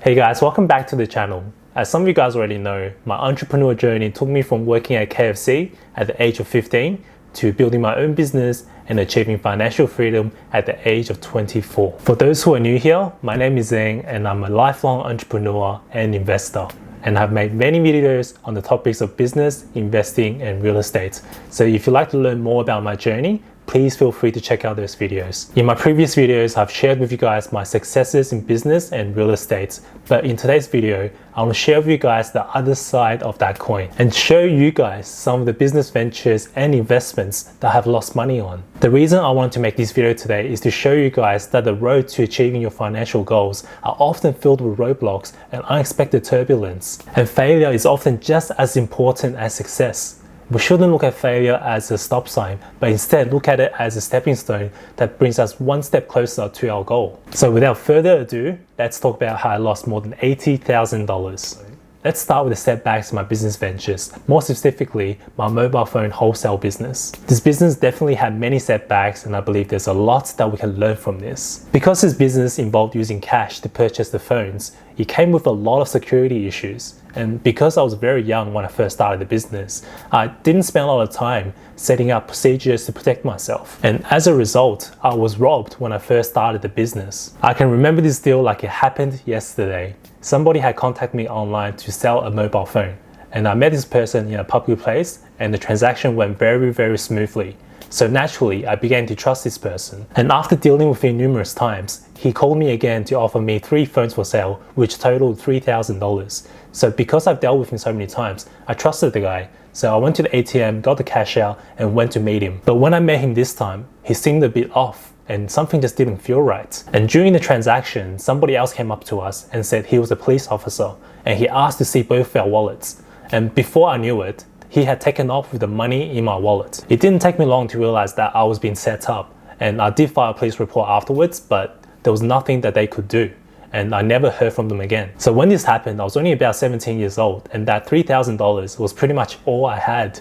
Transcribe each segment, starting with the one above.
Hey guys, welcome back to the channel. As some of you guys already know, my entrepreneur journey took me from working at KFC at the age of 15 to building my own business and achieving financial freedom at the age of 24. For those who are new here, my name is Zeng and I'm a lifelong entrepreneur and investor. And I've made many videos on the topics of business, investing, and real estate. So if you'd like to learn more about my journey, please feel free to check out those videos. In my previous videos, I've shared with you guys my successes in business and real estate. But in today's video, I want to share with you guys the other side of that coin and show you guys some of the business ventures and investments that I have lost money on. The reason I wanted to make this video today is to show you guys that the road to achieving your financial goals are often filled with roadblocks and unexpected turbulence. And failure is often just as important as success. We shouldn't look at failure as a stop sign, but instead look at it as a stepping stone that brings us one step closer to our goal. So without further ado, let's talk about how I lost more than $80,000. Let's start with the setbacks in my business ventures, more specifically my mobile phone wholesale business. This business definitely had many setbacks and I believe there's a lot that we can learn from this. Because this business involved using cash to purchase the phones, it came with a lot of security issues. And because I was very young when I first started the business, I didn't spend a lot of time setting up procedures to protect myself. And as a result, I was robbed when I first started the business. I can remember this deal like it happened yesterday. Somebody had contacted me online to sell a mobile phone. And I met this person in a public place and the transaction went very smoothly. So naturally, I began to trust this person. And after dealing with him numerous times, he called me again to offer me 3 phones for sale, which totaled $3,000. So because I've dealt with him so many times, I trusted the guy. So I went to the ATM, got the cash out, and went to meet him. But when I met him this time, he seemed a bit off and something just didn't feel right. And during the transaction, somebody else came up to us and said he was a police officer and he asked to see both our wallets. And before I knew it, he had taken off with the money in my wallet. It didn't take me long to realize that I was being set up, and I did file a police report afterwards, but there was nothing that they could do, and I never heard from them again. So when this happened, I was only about 17 years old, and that $3,000 was pretty much all I had.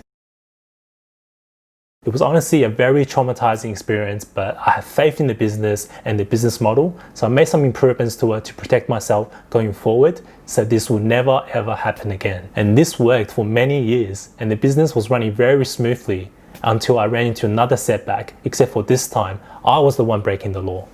It was honestly a very traumatizing experience, but I have faith in the business and the business model, so I made some improvements to it to protect myself going forward, so this will never ever happen again. And this worked for many years, and the business was running very smoothly until I ran into another setback, except for this time, I was the one breaking the law.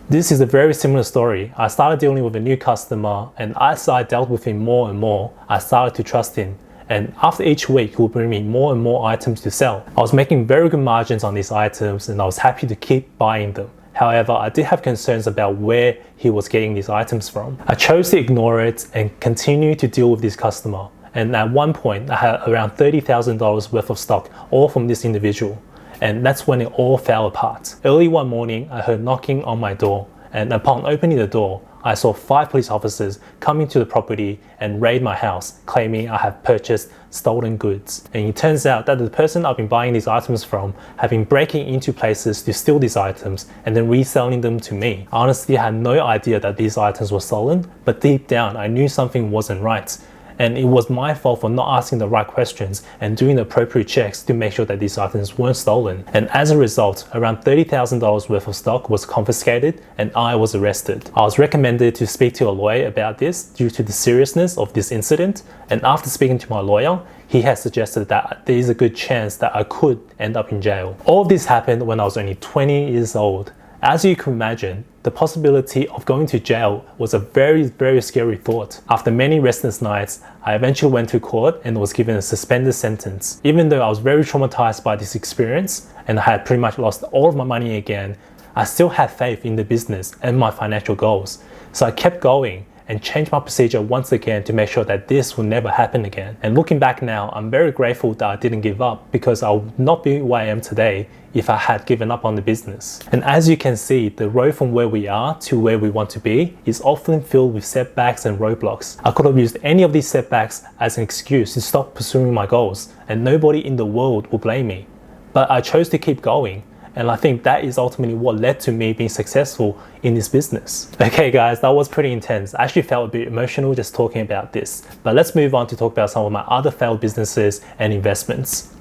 This is a very similar story. I started dealing with a new customer, and as I dealt with him more and more, I started to trust him. And after each week, he would bring me more and more items to sell. I was making very good margins on these items and I was happy to keep buying them. However, I did have concerns about where he was getting these items from. I chose to ignore it and continue to deal with this customer. And at one point, I had around $30,000 worth of stock, all from this individual. And that's when it all fell apart. Early one morning, I heard knocking on my door. And upon opening the door, I saw 5 police officers coming to the property and raid my house, claiming I have purchased stolen goods. And it turns out that the person I've been buying these items from have been breaking into places to steal these items and then reselling them to me. I honestly had no idea that these items were stolen, but deep down I knew something wasn't right. And it was my fault for not asking the right questions and doing the appropriate checks to make sure that these items weren't stolen. And as a result, around $30,000 worth of stock was confiscated and I was arrested. I was recommended to speak to a lawyer about this due to the seriousness of this incident. And after speaking to my lawyer, he has suggested that there is a good chance that I could end up in jail. All of this happened when I was only 20 years old. As you can imagine, the possibility of going to jail was a very scary thought. After many restless nights, I eventually went to court and was given a suspended sentence. Even though I was very traumatized by this experience and I had pretty much lost all of my money again, I still had faith in the business and my financial goals. So I kept going and changed my procedure once again to make sure that this will never happen again. And looking back now, I'm very grateful that I didn't give up because I would not be where I am today if I had given up on the business. And as you can see, the road from where we are to where we want to be is often filled with setbacks and roadblocks. I could have used any of these setbacks as an excuse to stop pursuing my goals, and nobody in the world will blame me. But I chose to keep going. And I think that is ultimately what led to me being successful in this business. Okay guys, that was pretty intense. I actually felt a bit emotional just talking about this. But let's move on to talk about some of my other failed businesses and investments.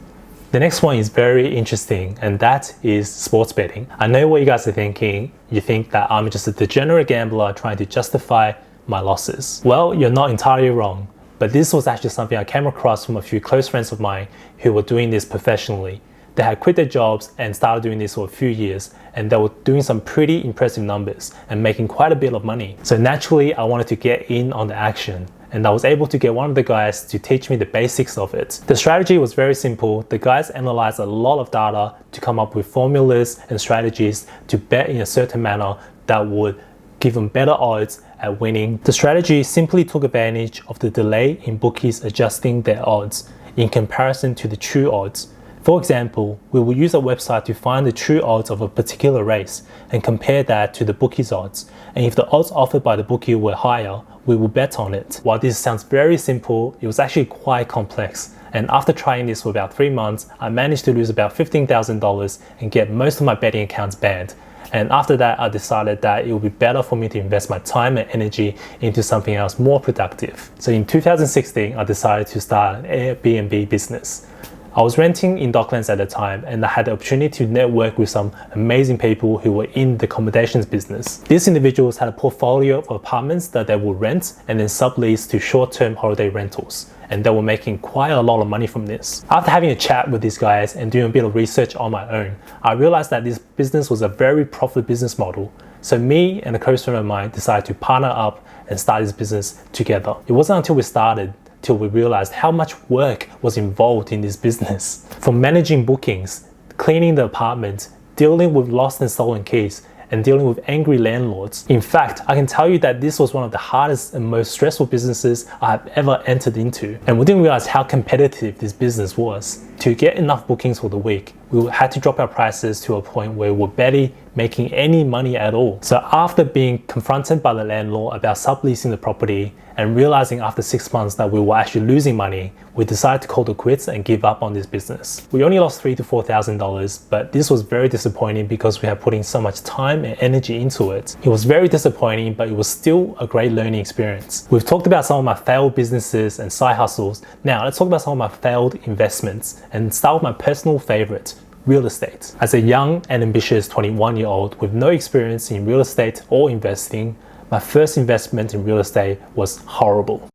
The next one is very interesting, and that is sports betting. I know what you guys are thinking. You think that I'm just a degenerate gambler trying to justify my losses. Well, you're not entirely wrong, but this was actually something I came across from a few close friends of mine who were doing this professionally. They had quit their jobs and started doing this for a few years, and they were doing some pretty impressive numbers and making quite a bit of money. So naturally, I wanted to get in on the action, and I was able to get one of the guys to teach me the basics of it. The strategy was very simple. The guys analyzed a lot of data to come up with formulas and strategies to bet in a certain manner that would give them better odds at winning. The strategy simply took advantage of the delay in bookies adjusting their odds in comparison to the true odds. For example, we will use a website to find the true odds of a particular race and compare that to the bookie's odds. And if the odds offered by the bookie were higher, we will bet on it. While this sounds very simple, it was actually quite complex. And after trying this for about 3 months, I managed to lose about $15,000 and get most of my betting accounts banned. And after that, I decided that it would be better for me to invest my time and energy into something else more productive. So in 2016, I decided to start an Airbnb business. I was renting in Docklands at the time, and I had the opportunity to network with some amazing people who were in the accommodations business. These individuals had a portfolio of apartments that they would rent and then sublease to short-term holiday rentals, and they were making quite a lot of money from this. After having a chat with these guys and doing a bit of research on my own, I realized that this business was a very profitable business model. So me and a close friend of mine decided to partner up and start this business together. It wasn't until we started till we realized how much work was involved in this business. From managing bookings, cleaning the apartment, dealing with lost and stolen keys, and dealing with angry landlords. In fact, I can tell you that this was one of the hardest and most stressful businesses I have ever entered into. And we didn't realize how competitive this business was. To get enough bookings for the week, we had to drop our prices to a point where we were barely making any money at all. So after being confronted by the landlord about subleasing the property and realizing after 6 months that we were actually losing money, we decided to call it quits and give up on this business. We only lost $3,000 to $4,000, but this was very disappointing because we had put in so much time and energy into it. It was very disappointing, but it was still a great learning experience. We've talked about some of my failed businesses and side hustles. Now let's talk about some of my failed investments and start with my personal favorite, real estate. As a young and ambitious 21-year-old with no experience in real estate or investing, my first investment in real estate was horrible.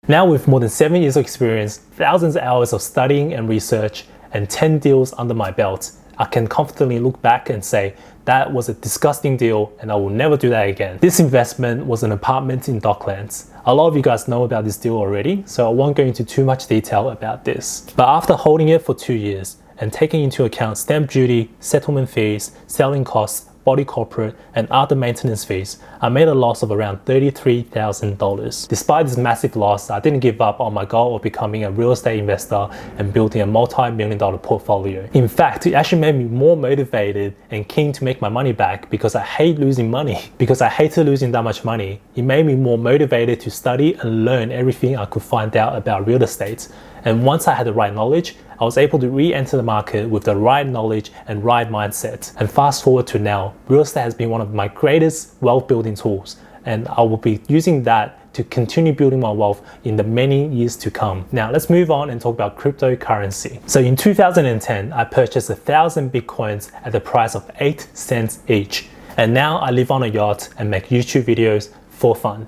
Now with more than 7 years of experience, thousands of hours of studying and research, and 10 deals under my belt, I can confidently look back and say that was a disgusting deal and I will never do that again. This investment was an apartment in Docklands. A lot of you guys know about this deal already, so I won't go into too much detail about this. But after holding it for 2 years and taking into account stamp duty, settlement fees, selling costs, body corporate, and other maintenance fees, I made a loss of around $33,000. Despite this massive loss, I didn't give up on my goal of becoming a real estate investor and building a multi-million-dollar portfolio. In fact, it actually made me more motivated and keen to make my money back because I hate losing money. Because I hated losing that much money, it made me more motivated to study and learn everything I could find out about real estate. And once I had the right knowledge, I was able to re-enter the market with the right knowledge and right mindset. And fast forward to now, real estate has been one of my greatest wealth building tools, and I will be using that to continue building my wealth in the many years to come. Now let's move on and talk about cryptocurrency. So in 2010, I purchased 1,000 Bitcoins at the price of 8 cents each. And now I live on a yacht and make YouTube videos for fun.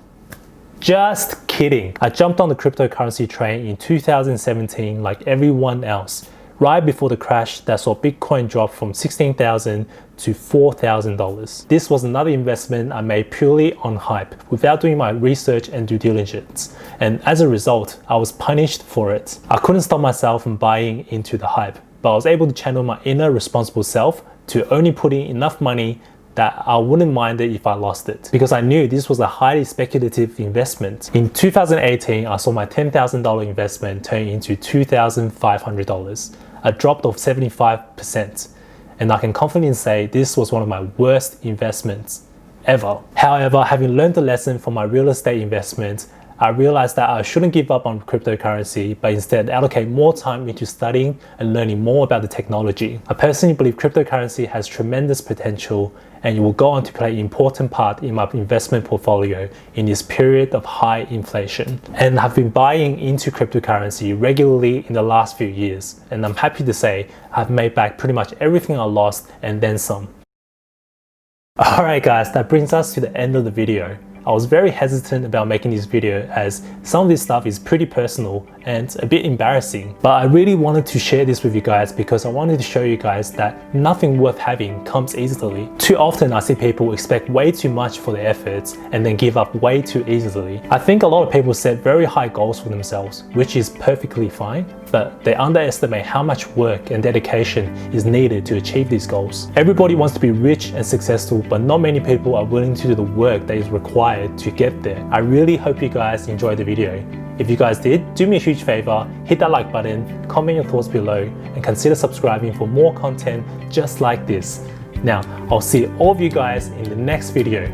Just kidding. I jumped on the cryptocurrency train in 2017 like everyone else, right before the crash that saw Bitcoin drop from $16,000 to $4,000. This was another investment I made purely on hype without doing my research and due diligence. And as a result, I was punished for it. I couldn't stop myself from buying into the hype, but I was able to channel my inner responsible self to only put in enough money that I wouldn't mind it if I lost it, because I knew this was a highly speculative investment. In 2018, I saw my $10,000 investment turn into $2,500, a drop of 75%. And I can confidently say this was one of my worst investments ever. However, having learned the lesson from my real estate investment, I realized that I shouldn't give up on cryptocurrency, but instead allocate more time into studying and learning more about the technology. I personally believe cryptocurrency has tremendous potential, and it will go on to play an important part in my investment portfolio in this period of high inflation. And I've been buying into cryptocurrency regularly in the last few years, and I'm happy to say I've made back pretty much everything I lost and then some. Alright guys, that brings us to the end of the video. I was very hesitant about making this video as some of this stuff is pretty personal and a bit embarrassing. But I really wanted to share this with you guys because I wanted to show you guys that nothing worth having comes easily. Too often I see people expect way too much for their efforts and then give up way too easily. I think a lot of people set very high goals for themselves, which is perfectly fine, but they underestimate how much work and dedication is needed to achieve these goals. Everybody wants to be rich and successful, but not many people are willing to do the work that is required to get there. I really hope you guys enjoyed the video. If you guys did, do me a huge favor, hit that like button, comment your thoughts below, and consider subscribing for more content just like this. Now, I'll see all of you guys in the next video.